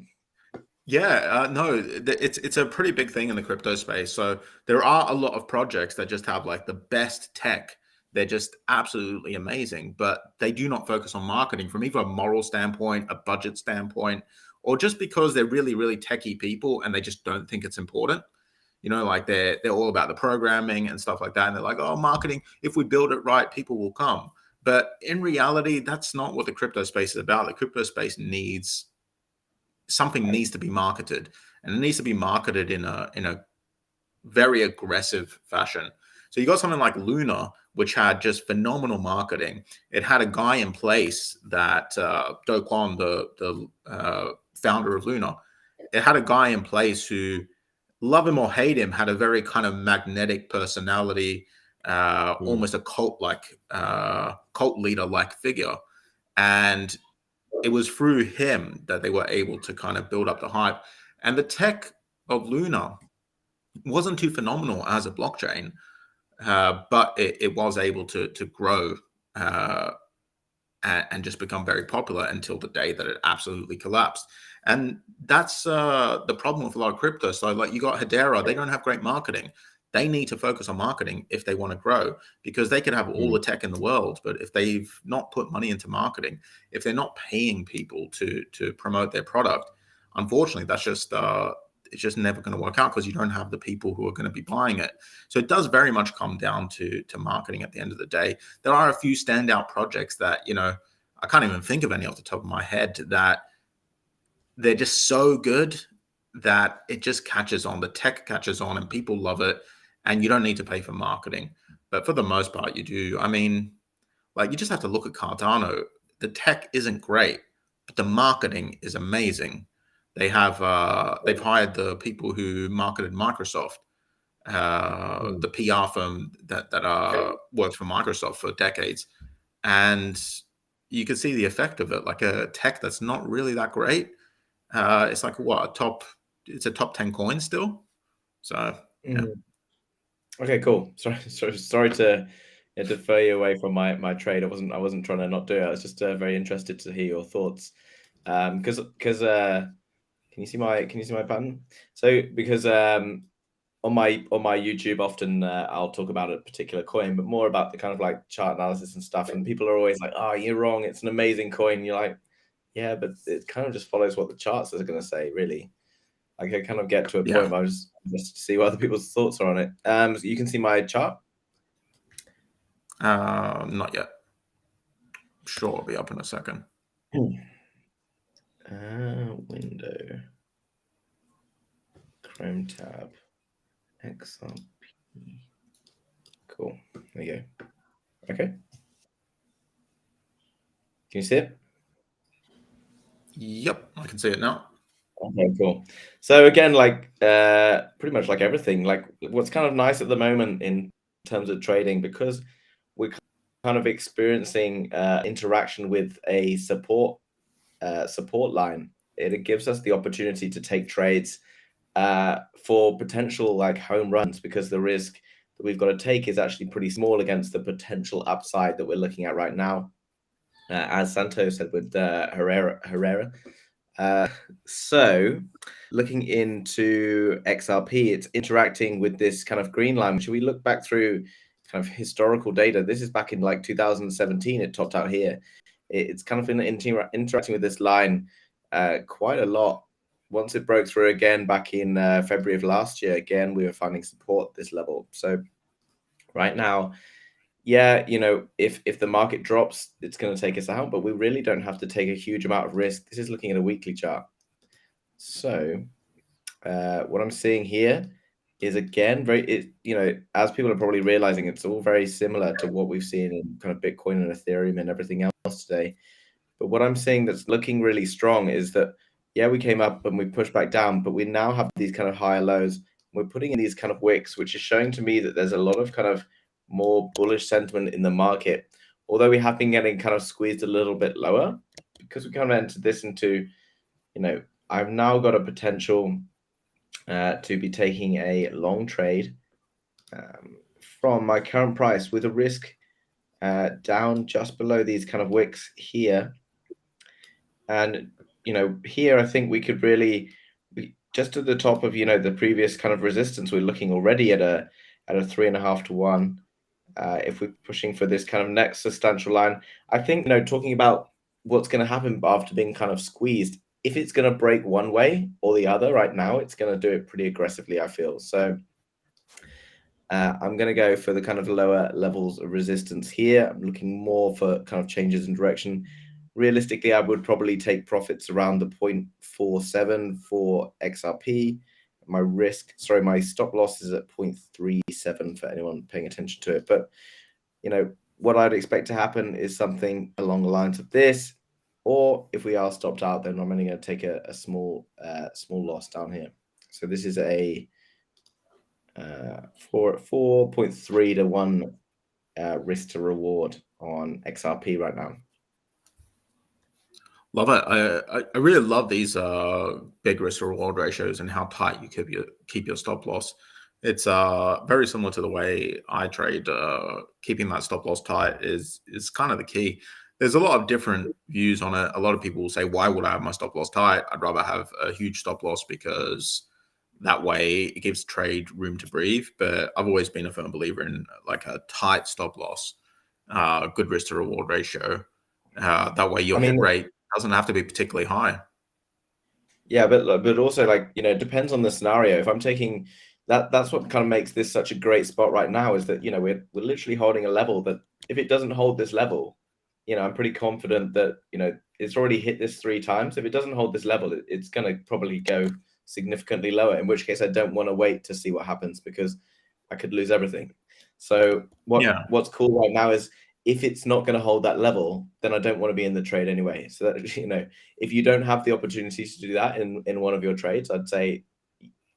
Yeah, no, it's a pretty big thing in the crypto space. So there are a lot of projects that just have like the best tech. They're just absolutely amazing, but they do not focus on marketing from either a moral standpoint, a budget standpoint, or just because they're really, really techie people and they just don't think it's important. Like they're all about the programming and stuff like that. And they're like, oh, marketing, if we build it right, people will come. But in reality, that's not what the crypto space is about. The crypto space needs to be marketed, and it needs to be marketed in a very aggressive fashion. So you got something like Luna, which had just phenomenal marketing. It had a guy in place that Do Kwon, the founder of Luna, it had a guy in place who, love him or hate him, had a very kind of magnetic personality, almost a cult leader like figure. And it was through him that they were able to kind of build up the hype. And the tech of Luna wasn't too phenomenal as a blockchain, but it was able to grow and just become very popular until the day that it absolutely collapsed. And that's the problem with a lot of crypto. So like you got Hedera, they don't have great marketing. They need to focus on marketing if they want to grow, because they could have all the tech in the world, but if they've not put money into marketing, if they're not paying people to promote their product, unfortunately, that's just it's just never going to work out, because you don't have the people who are going to be buying it. So it does very much come down to marketing at the end of the day. There are a few standout projects that, I can't even think of any off the top of my head, that they're just so good that it just catches on. The tech catches on and people love it, and you don't need to pay for marketing. But for the most part, you do. I mean, like you just have to look at Cardano. The tech isn't great, but the marketing is amazing. They have they've hired the people who marketed Microsoft, the PR firm that worked for Microsoft for decades, and you can see the effect of it. Like a tech that's not really that great, it's like it's a top 10 coin still. So yeah.
Okay, cool. Sorry to defer you away from my trade. I wasn't trying to not do it. I was just very interested to hear your thoughts. Because can you see my button? So because on my YouTube often I'll talk about a particular coin, but more about the kind of like chart analysis and stuff. And people are always like, "Oh, you're wrong. It's an amazing coin." And you're like, "Yeah, but it kind of just follows what the charts are going to say, really." Like I kind of get to a point where I just see what other people's thoughts are on it. So you can see my chart.
Not yet. Sure, I'll be up in a second.
Window, Chrome tab, XRP. Cool. There you go. Okay. Can you see it?
Yep, I can see it now.
Okay, cool. So again, like pretty much like everything, like what's kind of nice at the moment in terms of trading, because we're kind of experiencing interaction with a support line. It gives us the opportunity to take trades for potential like home runs, because the risk that we've got to take is actually pretty small against the potential upside that we're looking at right now. As Santos said with Herrera. So looking into XRP, it's interacting with this kind of green line. Should we look back through kind of historical data? This is back in like 2017. It topped out here. It's kind of been interacting with this line quite a lot. Once it broke through again back in February of last year, again, we were finding support at this level. So right now, yeah, you know, if the market drops, it's going to take us out, but we really don't have to take a huge amount of risk. This is looking at a weekly chart. So what I'm seeing here is, again, you know, as people are probably realizing, it's all very similar to what we've seen in kind of Bitcoin and Ethereum and everything else today. But what I'm seeing that's looking really strong is that, yeah, we came up and we pushed back down, but we now have these kind of higher lows. We're putting in these kind of wicks, which is showing to me that there's a lot of kind of more bullish sentiment in the market. Although we have been getting kind of squeezed a little bit lower, because we kind of entered this into, you know, I've now got a potential to be taking a long trade from my current price with a risk down just below these kind of wicks here. And, you know, here I think we could really be just at the top of, you know, the previous kind of resistance. We're looking already at a 3.5 to 1. If we're pushing for this kind of next substantial line, I think, you know, talking about what's going to happen after being kind of squeezed, if it's going to break one way or the other right now, it's going to do it pretty aggressively, I feel. So I'm going to go for the kind of lower levels of resistance here. I'm looking more for kind of changes in direction. Realistically, I would probably take profits around the 0.47 for XRP. My stop loss is at 0.37 for anyone paying attention to it. But, you know, what I'd expect to happen is something along the lines of this, or if we are stopped out, then I'm only going to take a small loss down here. So this is a 4.3 to 1 risk to reward on XRP right now.
Love it. I really love these big risk to reward ratios and how tight you keep your stop loss. It's very similar to the way I trade. Keeping that stop loss tight is kind of the key. There's a lot of different views on it. A lot of people will say, why would I have my stop loss tight? I'd rather have a huge stop loss because that way it gives trade room to breathe. But I've always been a firm believer in like a tight stop loss, good risk to reward ratio. That way your hit rate doesn't have to be particularly high.
Yeah, but also, like, you know, it depends on the scenario. If I'm taking that's what kind of makes this such a great spot right now, is that, you know, we're literally holding a level that if it doesn't hold this level, you know, I'm pretty confident that, you know, it's already hit this 3 times. If it doesn't hold this level, it's going to probably go significantly lower, in which case I don't want to wait to see what happens because I could lose everything. So what's cool right now is, if it's not going to hold that level, then I don't want to be in the trade anyway. So that, you know, if you don't have the opportunities to do that in one of your trades, I'd say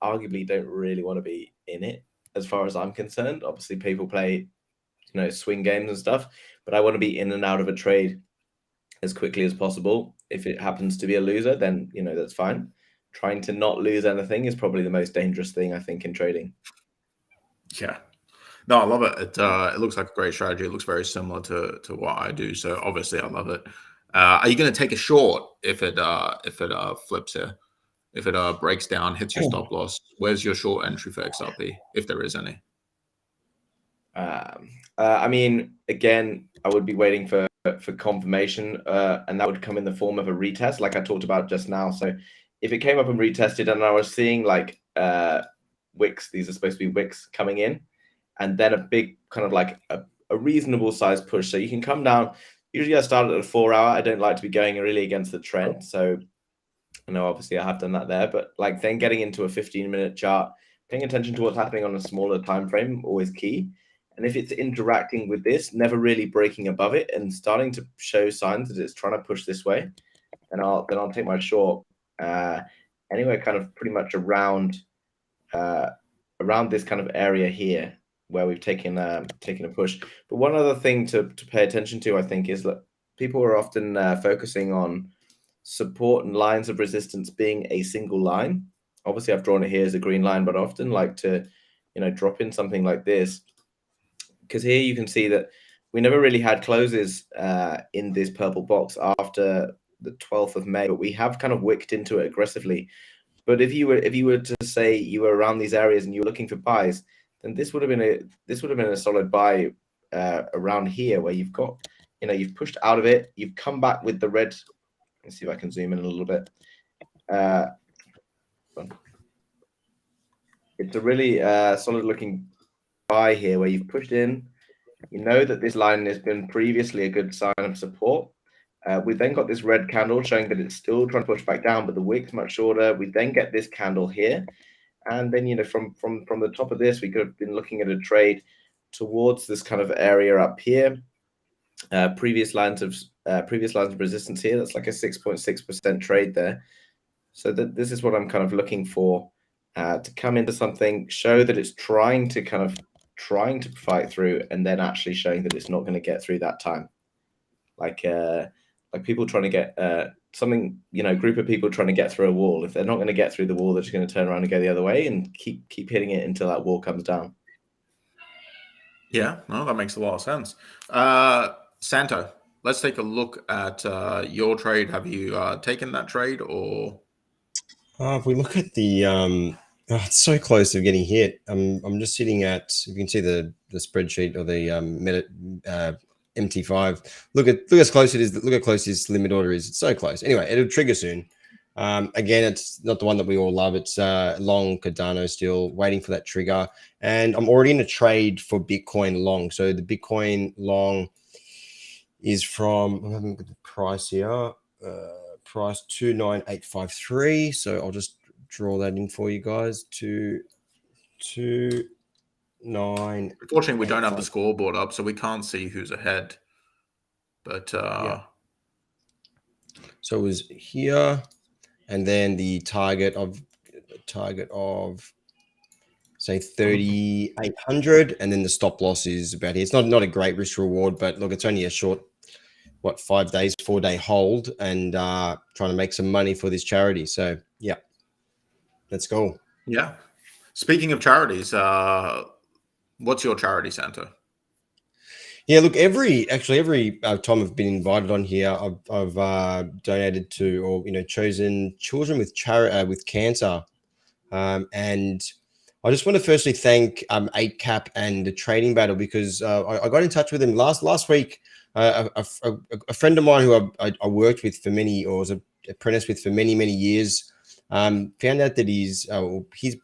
arguably don't really want to be in it, as far as I'm concerned. Obviously, people play, you know, swing games and stuff, but I want to be in and out of a trade as quickly as possible. If it happens to be a loser, then, you know, that's fine. Trying to not lose anything is probably the most dangerous thing, I think, in trading.
Yeah. No, I love it. It looks like a great strategy. It looks very similar to what I do. So obviously, I love it. Are you going to take a short if it flips here? If it breaks down, hits your stop loss? Where's your short entry for XRP, if there is any?
I mean, again, I would be waiting for confirmation, and that would come in the form of a retest, like I talked about just now. So if it came up and retested, and I was seeing like wicks, these are supposed to be wicks coming in, and then a big kind of like a reasonable size push. So you can come down. Usually I start at a 4 hour. I don't like to be going really against the trend. So I know obviously I have done that there, but like then getting into a 15-minute chart, paying attention to what's happening on a smaller time frame, always key. And if it's interacting with this, never really breaking above it and starting to show signs that it's trying to push this way, then I'll take my short anywhere kind of pretty much around this kind of area here, where we've taken a push. But one other thing to pay attention to, I think, is that people are often focusing on support and lines of resistance being a single line. Obviously, I've drawn it here as a green line, but I often like to, you know, drop in something like this, because here you can see that we never really had closes in this purple box after the 12th of May, but we have kind of wicked into it aggressively. But if you were to say you were around these areas and you were looking for buys, then this would have been a solid buy around here, where you've got, you've pushed out of it, you've come back with the red. Let's see if I can zoom in a little bit. It's a really solid looking buy here, where you've pushed in. You know that this line has been previously a good sign of support. We've then got this red candle showing that it's still trying to push back down, but the wick's much shorter. We then get this candle here, and then from the top of this, we could have been looking at a trade towards this kind of area up here. Previous lines of resistance here. That's like a 6.6% trade there. So this is what I'm kind of looking for, to come into something, show that it's trying to fight through, and then actually showing that it's not going to get through that time. Like people trying to get something, group of people trying to get through a wall. If they're not going to get through the wall, they're just going to turn around and go the other way and keep hitting it until that wall comes down.
Yeah, no, that makes a lot of sense. Santo, let's take a look at your trade. Have you taken that trade, or?
If we look at the, it's so close to getting hit. I'm just sitting at, you can see the spreadsheet or the MT5. Look how close it is. Look how close this limit order is. It's so close. Anyway, it'll trigger soon. Again, it's not the one that we all love. It's long Cardano still waiting for that trigger. And I'm already in a trade for Bitcoin long. So the Bitcoin long is from, I'm having a look at the price here. Price 29853. So I'll just draw that in for you guys. 229.
Unfortunately, we don't have the scoreboard up, so we can't see who's ahead. But
yeah. So it was here, and then the target of say 3,800, and then the stop loss is about here. It's not a great risk reward, but look, it's only a short 4 day hold, and trying to make some money for this charity. So yeah, let's go.
Yeah. Speaking of charities, what's your charity, Santo?
Yeah, look, every time I've been invited on here, I've donated to, or chosen children with cancer, and I just want to firstly thank 8cap and the Trading Battle, because I got in touch with them last week. A friend of mine who I worked with for was an apprentice with for many years, found out that his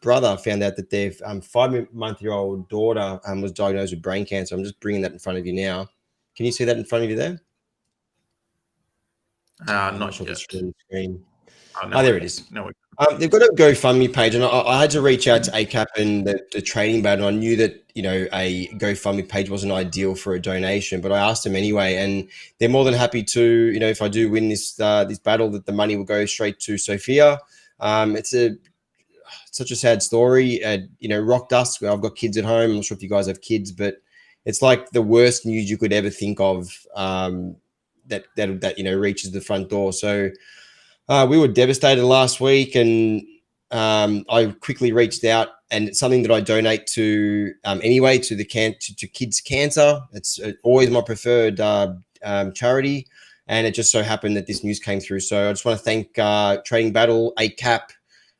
brother found out that their 5-month-old daughter was diagnosed with brain cancer. I'm just bringing that in front of you now. Can you see that in front of you there?
Not yet.
Screen.
No,
there it is.
No,
they've got a GoFundMe page, and I had to reach out to ACAP and the Trading Battle. I knew that a GoFundMe page wasn't ideal for a donation, but I asked them anyway, and they're more than happy to. If I do win this battle, that the money will go straight to Sophia. It's such a sad story. Rocked us. I've got kids at home. I'm not sure if you guys have kids, but it's like the worst news you could ever think of. That reaches the front door. So. We were devastated last week, and I quickly reached out, and it's something that I donate to anyway, to the to kids' cancer. It's always my preferred charity, and it just so happened that this news came through. So I just want to thank Trading Battle, 8cap,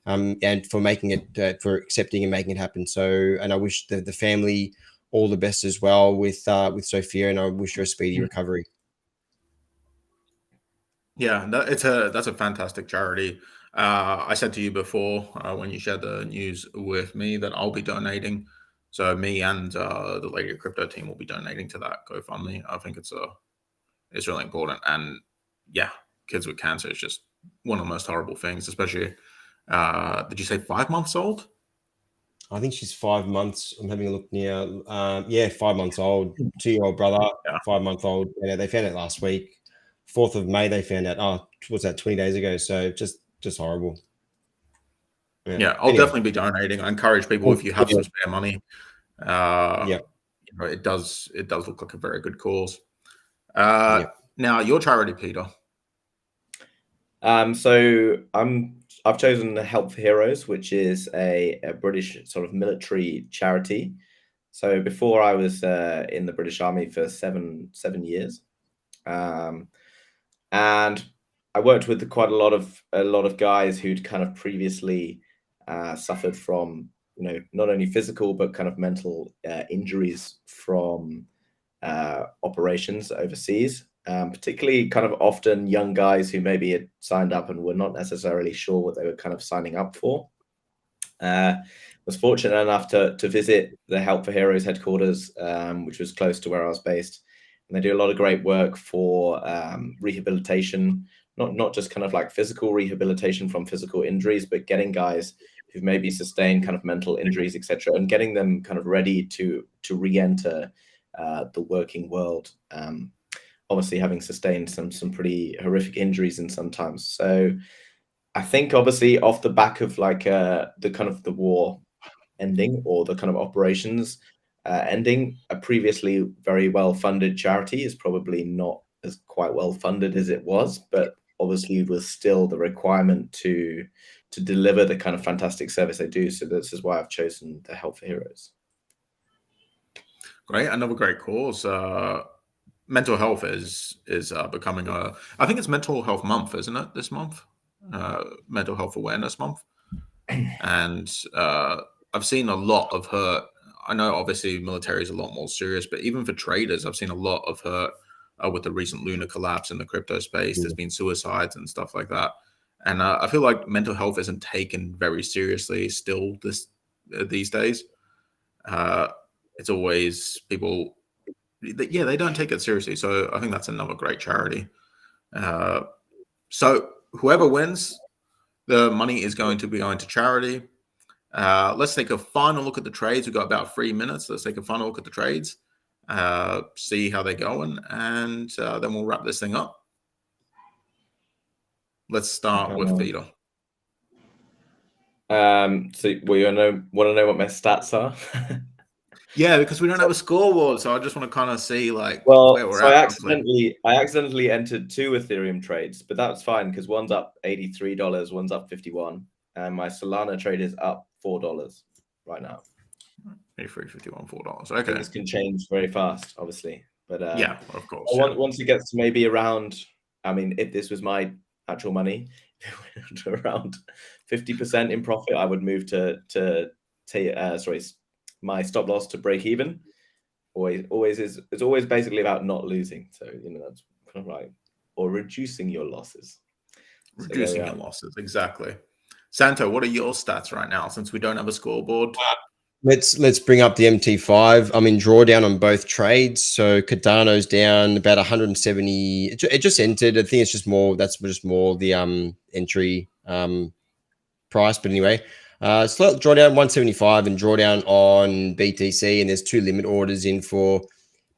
and for making it, for accepting and making it happen. So, and I wish the family all the best as well with Sophia, and I wish her a speedy recovery.
Yeah, that's a fantastic charity. I said to you before when you shared the news with me that I'll be donating. So me and the Lady of Crypto team will be donating to that GoFundMe. I think it's really important. And yeah, kids with cancer is just one of the most horrible things, especially. Did you say 5 months old?
I think she's 5 months. I'm having a look now. 5 months old. 2-year-old brother, 5 month old. Yeah, they found it last week. 4th of May, they found out. Oh, what's that? 20 days ago. So just horrible.
Yeah, I'll definitely be donating. I encourage people, if you have some spare money. It does look like a very good cause. Now, your charity, Peter.
So I've chosen the Help for Heroes, which is a British sort of military charity. So before I was in the British Army for seven years, and I worked with quite a lot of guys who'd kind of previously suffered from, you know, not only physical but kind of mental injuries from operations overseas, particularly kind of often young guys who maybe had signed up and were not necessarily sure what they were kind of signing up for. Was fortunate enough to visit the Help for Heroes headquarters, which was close to where I was based. And they do a lot of great work for rehabilitation, not just kind of like physical rehabilitation from physical injuries, but getting guys who've maybe sustained kind of mental injuries, etc., and getting them kind of ready to re-enter the working world. Obviously, having sustained some pretty horrific injuries in sometimes. So I think obviously off the back of like the kind of the war ending, or the kind of operations ending, a previously very well-funded charity is probably not as quite well-funded as it was, but obviously was still the requirement to deliver the kind of fantastic service they do. So this is why I've chosen the Help for Heroes.
Great, another great cause. Mental health is becoming I think it's Mental Health Month, isn't it? This month, Mental Health Awareness Month, and I've seen a lot of hurt. I know obviously military is a lot more serious, but even for traders, I've seen a lot of hurt with the recent lunar collapse in the crypto space. There's been suicides and stuff like that, and I feel like mental health isn't taken very seriously still these days. It's always people, yeah, they don't take it seriously. So I think that's another great charity. So whoever wins, the money is going to be going to charity. Let's take a final look at the trades. We've got about 3 minutes. Let's take a final look at the trades, see how they're going, and then we'll wrap this thing up. Let's start with Peter.
So we want to know what my stats are.
Yeah, because we don't have a scoreboard, so I just want to kind of see like
well,
where we're
so
at.
I accidentally entered 2 Ethereum trades, but that's fine because one's up $83, one's up 51, and my Solana trade is up $4 right now.
83, 51, $4. Okay.
Things can change very fast, obviously, but
yeah, of course.
Once it gets to maybe around, I mean, if this was my actual money, to around 50% in profit, I would move to my stop loss to break even. It's always basically about not losing. So, you know, that's kind of right. Or reducing your losses.
Reducing your losses, exactly. Santo, what are your stats right now since we don't have a scoreboard?
Let's bring up the MT5. I'm in drawdown on both trades. So Cardano's down about 170. It just entered. I think it's just more. That's just more the entry price. But anyway, slow drawdown 175 and drawdown on BTC. And there's 2 limit orders in for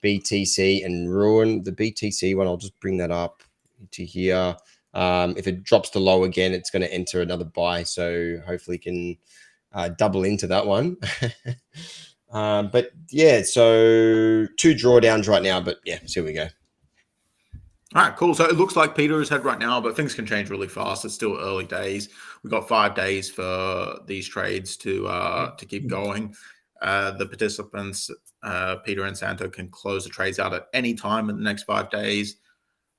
BTC and Ruin. The BTC one, I'll just bring that up to here. If it drops to low again, it's going to enter another buy. So hopefully can double into that one. But yeah, so 2 drawdowns right now, but yeah, so here we go.
All right, cool. So it looks like Peter is ahead right now, but things can change really fast. It's still early days. We've got 5 days for these trades to keep going. The participants, Peter and Santo, can close the trades out at any time in the next 5 days.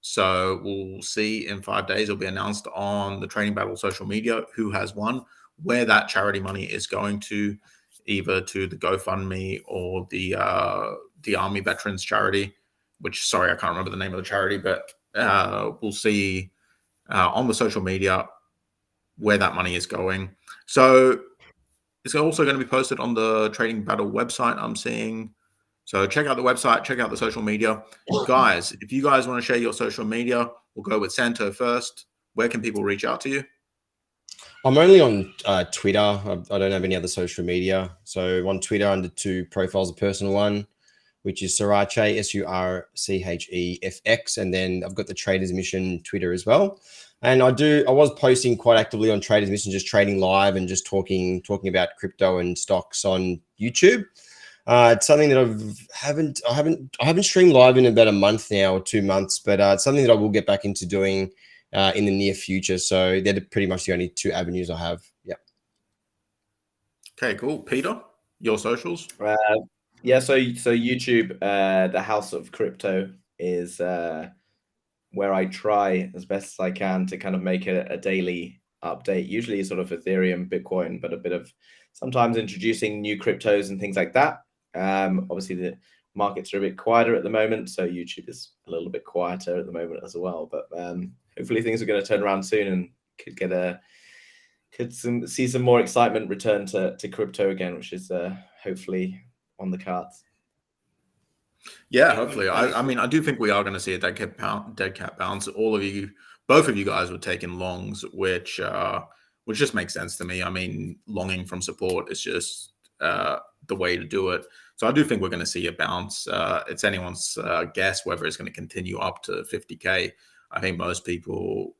So we'll see in 5 days. It'll be announced on the Trading Battle social media who has won, where that charity money is going to, either to the GoFundMe or the Army Veterans Charity, which, sorry, I can't remember the name of the charity, but we'll see on the social media where that money is going. So it's also going to be posted on the Trading Battle website, I'm seeing. So check out the website, check out the social media. Guys, if you guys want to share your social media, we'll go with Santo first. Where can people reach out to you?
I'm only on Twitter. I don't have any other social media. So on Twitter, under 2 profiles, a personal one, which is Surachefx, Surchefx. And then I've got the Traders Mission Twitter as well. And I was posting quite actively on Traders Mission, just trading live and just talking about crypto and stocks on YouTube. It's something that I haven't streamed live in about a month now or 2 months, but it's something that I will get back into doing in the near future. So they're pretty much the only 2 avenues I have. Yeah.
Okay, cool. Peter, your socials?
Yeah, so YouTube, the House of Crypto is where I try as best as I can to kind of make a daily update, usually sort of Ethereum, Bitcoin, but a bit of sometimes introducing new cryptos and things like that. Obviously the markets are a bit quieter at the moment, so YouTube is a little bit quieter at the moment as well. But hopefully things are going to turn around soon and see some more excitement return to crypto again, which is hopefully on the cards.
Yeah, hopefully. I mean, I do think we are going to see a dead cat bounce. Both of you guys were taking longs, which just makes sense to me. I mean, longing from support is just the way to do it. So I do think we're going to see a bounce. It's anyone's guess whether it's going to continue up to 50K. I think most people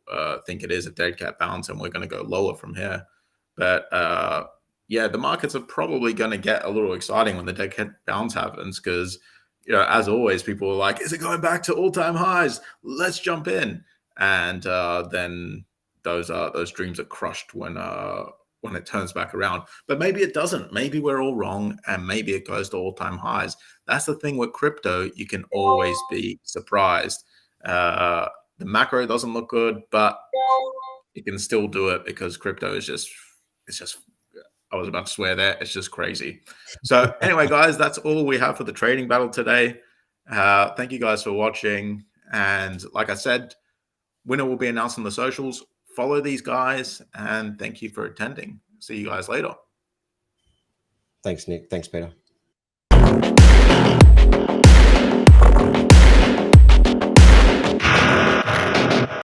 think it is a dead cat bounce, and we're going to go lower from here. But yeah, the markets are probably going to get a little exciting when the dead cat bounce happens, because as always, people are like, "Is it going back to all-time highs? Let's jump in." And then those dreams are crushed when it turns back around. But maybe it doesn't. Maybe we're all wrong, and maybe it goes to all-time highs. That's the thing with crypto. You can always be surprised. The macro doesn't look good, but you can still do it because crypto is just, I was about to swear there. It's just crazy. So anyway, guys, that's all we have for the trading battle today. Thank you guys for watching. And like I said, winner will be announced on the socials. Follow these guys, and thank you for attending. See you guys later.
Thanks, Nick. Thanks, Peter.